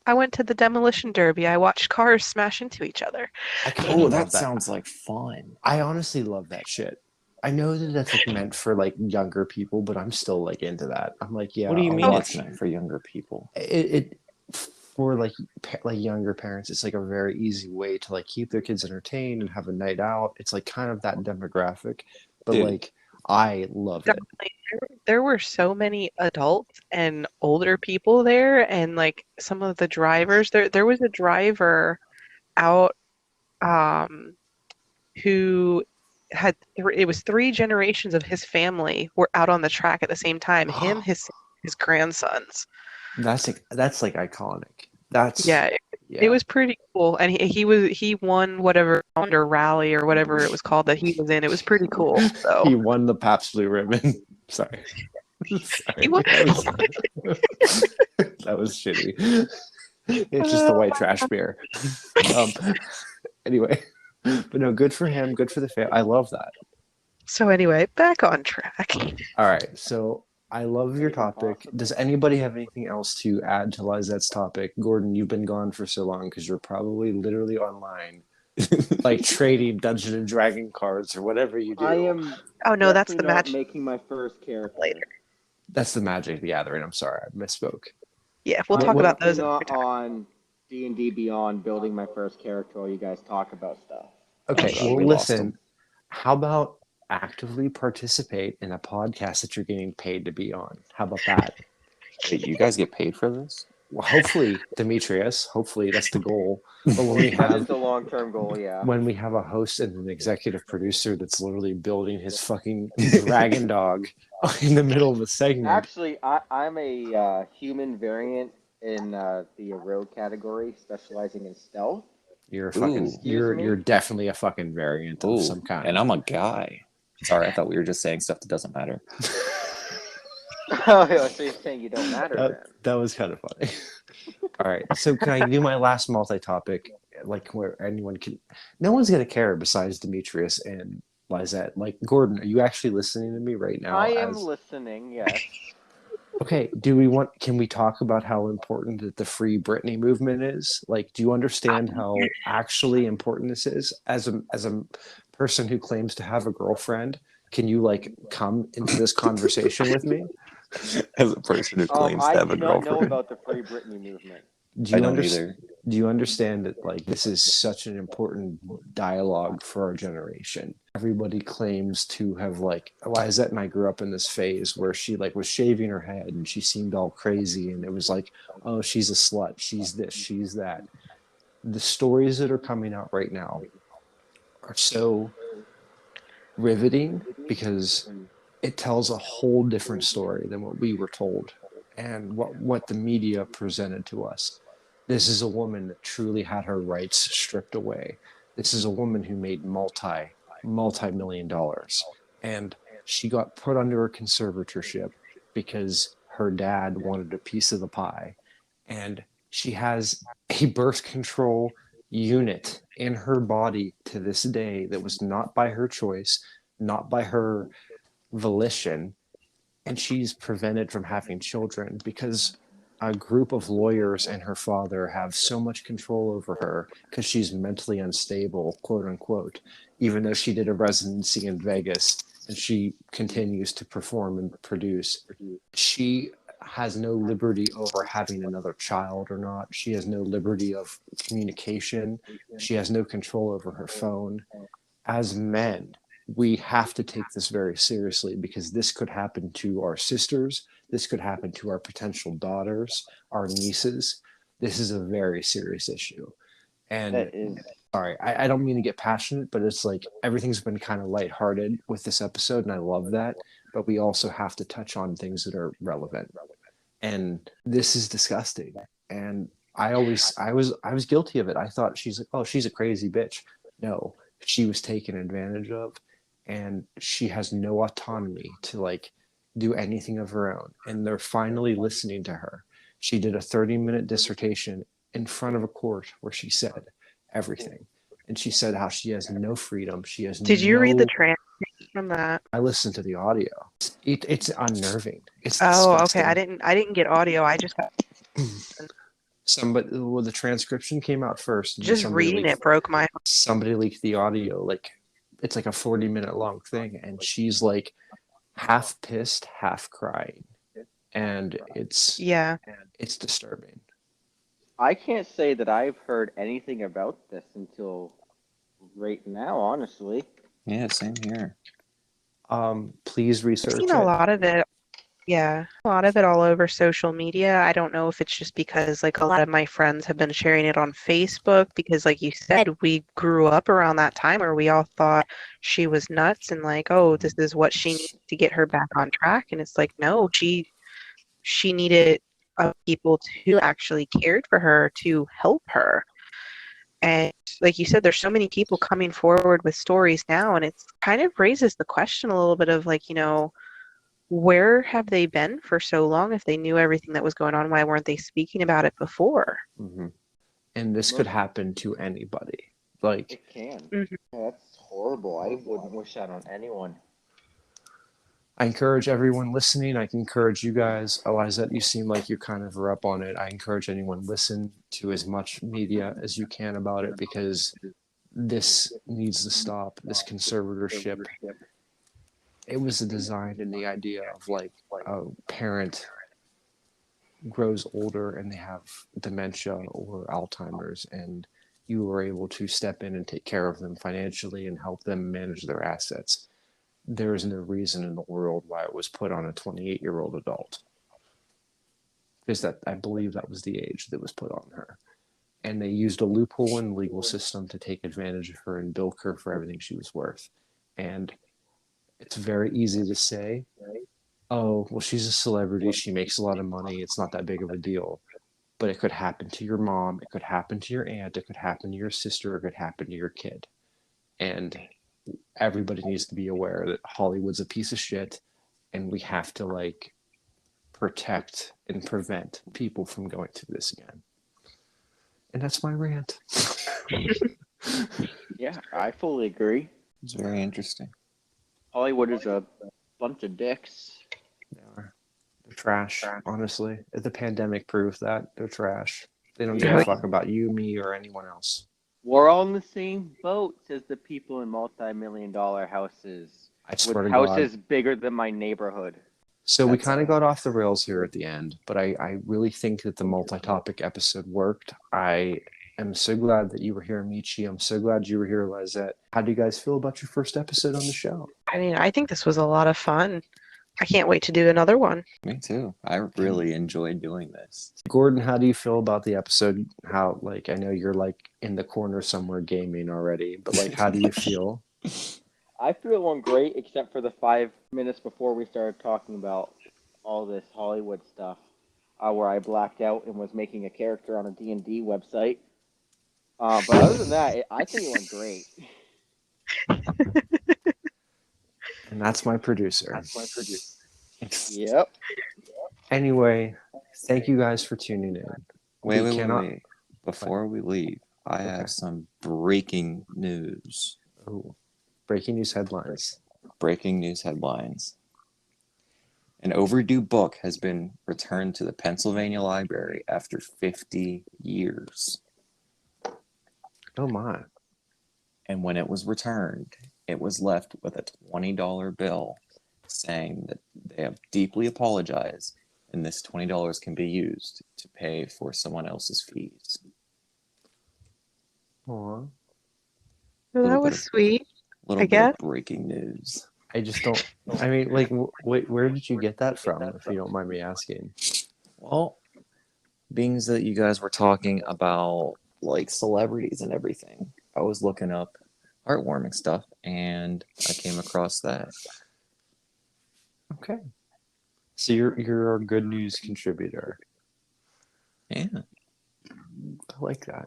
I went to the demolition derby. I watched cars smash into each other. I kind Oh, of that love that. sounds like fun. I honestly love that shit. I know that that's like meant for like younger people, but I'm still like into that. I'm like, yeah. What do you I'll mean watch it's meant for younger people? it for like younger parents. It's like a very easy way to like keep their kids entertained and have a night out. It's like kind of that demographic, but Dude. like I love it. There were so many adults and older people there, and like some of the drivers. There was a driver out who had it was three generations of his family were out on the track at the same time. Him, his grandsons. That's like iconic. That's Yeah, it was pretty cool, and he won whatever round or rally or whatever it was called that he was in. It was pretty cool. So He won the Pabst Blue Ribbon. Sorry. he won. That was shitty. It's just the white trash beer. Anyway, but no, good for him. Good for the fan. I love that. So anyway, back on track. All right. So I love your topic. Does anybody have anything else to add to Lizette's topic? Gordon, you've been gone for so long because you're probably literally online, like trading Dungeon and Dragon cards or whatever you do. I am. Oh no, that's the definitely not match making my first character later. That's the Magic the Gathering. I'm sorry, I misspoke. Yeah, we'll I'm talk about definitely those another not time. on D&D Beyond building my first character while you guys talk about stuff. Okay, Oh, well, we lost listen. him. How about actively participate in a podcast that you're getting paid to be on? How about that? Wait, you guys get paid for this? Well, hopefully, Demetrius. Hopefully, that's the goal. But when we That is have the long-term goal, yeah. when we have a host and an executive producer that's literally building his fucking dragon dog in the middle of a segment, Actually, I'm a human variant in the rogue category, specializing in stealth. you're a fucking Ooh. you're definitely a fucking variant of Ooh, some kind. and I'm a guy. Sorry, I thought we were just saying stuff that doesn't matter. Oh, so you're saying you don't matter then? That was kind of funny. All right, so can I do my last multi-topic, like where anyone can? No one's gonna care besides Demetrius and Lizette. Like Gordon, are you actually listening to me right now? I am listening, yes. Okay, can we talk about how important that the Free Britney movement is? Like, do you understand how actually important this is? As a person who claims to have a girlfriend, can you like come into this conversation with me? As a person who claims to I have do a not know girlfriend. about the Free Britney movement. Do I you don't understand? either. Do you understand that like this is such an important dialogue for our generation? Everybody claims to have like Lizette and I grew up in this phase where she like was shaving her head and she seemed all crazy and it was like, oh, she's a slut, she's this, she's that. The stories that are coming out right now are so riveting because it tells a whole different story than what we were told and what the media presented to us. This is a woman that truly had her rights stripped away. This is a woman who made multi-million dollars. And she got put under a conservatorship because her dad wanted a piece of the pie. And she has a birth control unit in her body to this day that was not by her choice, not by her volition, and she's prevented from having children because a group of lawyers and her father have so much control over her because she's mentally unstable, quote unquote, even though she did a residency in Vegas and she continues to perform and produce. She has no liberty over having another child or not. She has no liberty of communication. She has no control over her phone. As men, we have to take this very seriously because this could happen to our sisters. This could happen to our potential daughters, our nieces. This is a very serious issue. And That is sorry, I don't mean to get passionate, but it's like everything's been kind of lighthearted with this episode, and I love that. But we also have to touch on things that are relevant. And this is disgusting. And I was guilty of it. I thought she's like, oh, she's a crazy bitch. No, she was taken advantage of, and she has no autonomy to like do anything of her own. And they're finally listening to her. She did a 30-minute dissertation in front of a court where she said everything. And she said how she has no freedom. She has Did you read the no. transcript from that? I listened to the audio. It's unnerving. It's Oh, okay. disgusting. I didn't get audio. I just got Somebody, well, the transcription came out first, and then just reading it broke my heart. somebody leaked the audio. Like it's like a 40-minute long thing, and she's like half pissed, half crying, and Yeah. it's disturbing. I can't say that I've heard anything about this until right now, honestly. Yeah, same here. Please I've research seen a it. lot of it. Yeah, a lot of it all over social media. I don't know if it's just because like a lot of my friends have been sharing it on Facebook because like you said, we grew up around that time where we all thought she was nuts and like, oh, this is what she needs to get her back on track. And it's like, no, she needed people who actually cared for her to help her. And like you said, there's so many people coming forward with stories now, and it's kind of raises the question a little bit of like, where have they been for so long if they knew everything that was going on? Why weren't they speaking about it before? Mm-hmm. And this could happen to anybody. Like It can. Mhm. Yeah, that's horrible. I wouldn't wish that on anyone. I encourage everyone listening. I can encourage you guys. Eliza, you seem like you kind of are up on it. I encourage anyone listen to as much media as you can about it because this needs to stop. This conservatorship. It was designed in the idea of like a parent grows older and they have dementia or Alzheimer's, and you were able to step in and take care of them financially and help them manage their assets. There is no reason in the world why it was put on a 28-year-old adult. Because that, I believe that was the age that was put on her. And they used a loophole in the legal system to take advantage of her and bilk her for everything she was worth. And it's very easy to say, oh, well, she's a celebrity. She makes a lot of money. It's not that big of a deal. But it could happen to your mom. It could happen to your aunt. It could happen to your sister. It could happen to your kid. And everybody needs to be aware that Hollywood's a piece of shit, and we have to like protect and prevent people from going through this again. And that's my rant. Yeah, I fully agree. It's very interesting. Hollywood is a bunch of dicks. They're trash, honestly. The pandemic proved that. They're trash. They don't give Yeah. a fuck about you, me, or anyone else. We're all in the same boat, says the people in multi-million-dollar houses. I swear With to God. houses bigger than my neighborhood. So we That's kind of got off the rails here at the end, but I really think that the multi-topic episode worked. I am so glad that you were here, Meechy. I'm so glad you were here, Lizett. How do you guys feel about your first episode on the show? I mean, I think this was a lot of fun. I can't wait to do another one. Me too. I really enjoyed doing this. Gordon, how do you feel about the episode? How, like, I know you're like in the corner somewhere gaming already, but like, how do you feel? I feel it went great, except for the 5 minutes before we started talking about all this Hollywood stuff. where I blacked out and was making a character on a D&D website. But other than that, I think it went great. And that's my producer. Yep. Anyway, thank you guys for tuning in. Wait. Before we leave, I Okay. have some breaking news. Oh, breaking news headlines. Breaking news headlines. An overdue book has been returned to the Pennsylvania Library after 50 years. Oh my. And when it was returned, it was left with a $20 bill saying that they have deeply apologized and this $20 can be used to pay for someone else's fees. Aw. Well, that was sweet. Little I bit of guess. breaking news. I just don't. I mean, like, wait, where did you get that from, if you don't mind me asking? Well, being that you guys were talking about like celebrities and everything, I was looking up heartwarming stuff and I came across that. Okay. So you're a good news contributor. Yeah. I like that.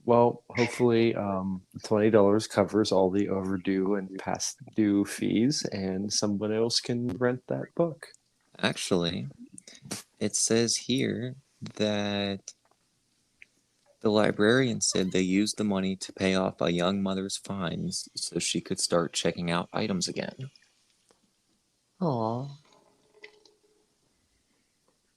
Well, hopefully, $20 covers all the overdue and past due fees, and someone else can rent that book. Actually, it says here that the librarian said they used the money to pay off a young mother's fines so she could start checking out items again. Aw.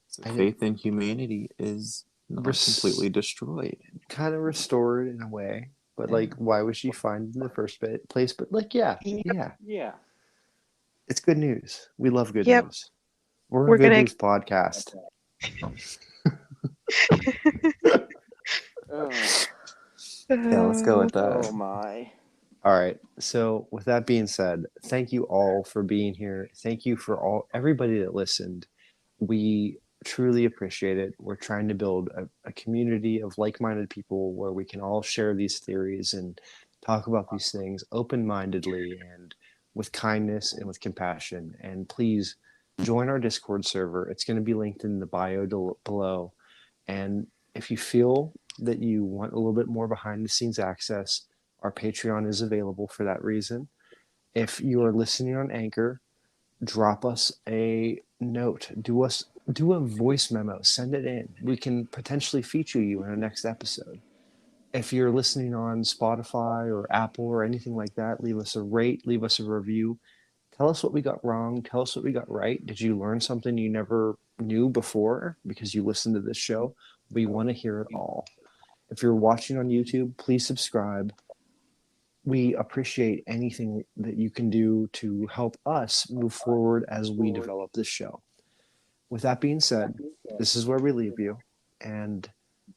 So faith in humanity is not completely destroyed. Kind of restored in a way, but Yeah. like, why was she fined in the first place? But like, yeah, Yeah. it's good news. We love good Yep. news. We're We're a good gonna- news podcast. Yeah, let's go with that. Oh my. All right. So with that being said, thank you all for being here. Thank you for everybody that listened. We truly appreciate it. We're trying to build a community of like-minded people where we can all share these theories and talk about these things open-mindedly and with kindness and with compassion. And please join our Discord server. It's going to be linked in the bio below. And if you feel that you want a little bit more behind-the-scenes access, our Patreon is available for that reason. If you are listening on Anchor, drop us a note. Do a voice memo. Send it in. We can potentially feature you in our next episode. If you're listening on Spotify or Apple or anything like that, leave us a rate, leave us a review. Tell us what we got wrong. Tell us what we got right. Did you learn something you never knew before because you listened to this show? We want to hear it all. If you're watching on YouTube, please subscribe. We appreciate anything that you can do to help us move forward as we develop this show. With that being said, this is where we leave you. And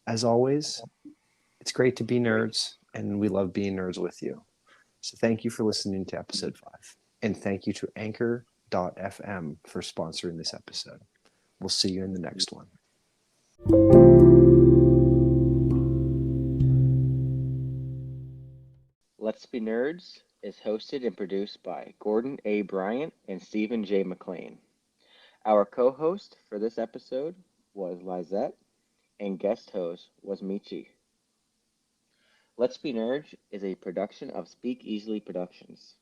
as always, it's great to be nerds, and we love being nerds with you. So thank you for listening to episode 5. And thank you to Anchor.fm for sponsoring this episode. We'll see you in the next one. Let's Be Nerds is hosted and produced by Gordon A. Bryant and Stephen J. McLean. Our co-host for this episode was Lizett, and guest host was Meechy. Let's Be Nerds is a production of Speak Easily Productions.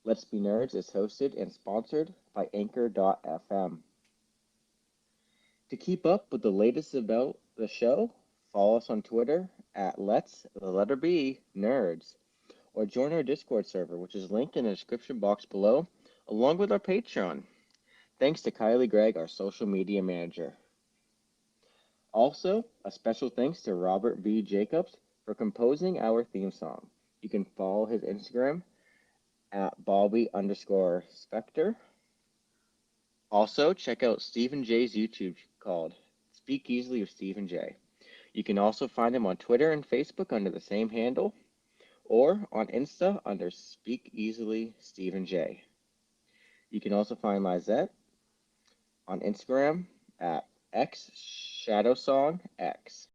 Let's Be Nerds is hosted and sponsored by Anchor.fm. To keep up with the latest about the show, follow us on Twitter at Let's the letter B Nerds, or join our Discord server, which is linked in the description box below, along with our Patreon. Thanks to Kylee Gregg, our social media manager. Also, a special thanks to Robert B. Jacobs for composing our theme song. You can follow his Instagram at Bobby_Specter. Also, check out Stephen J's YouTube called Speak Easily with Stephen J. You can also find him on Twitter and Facebook under the same handle, or on Insta under Speak Easily Stephen J. You can also find Lizett on Instagram at XShadowSongX.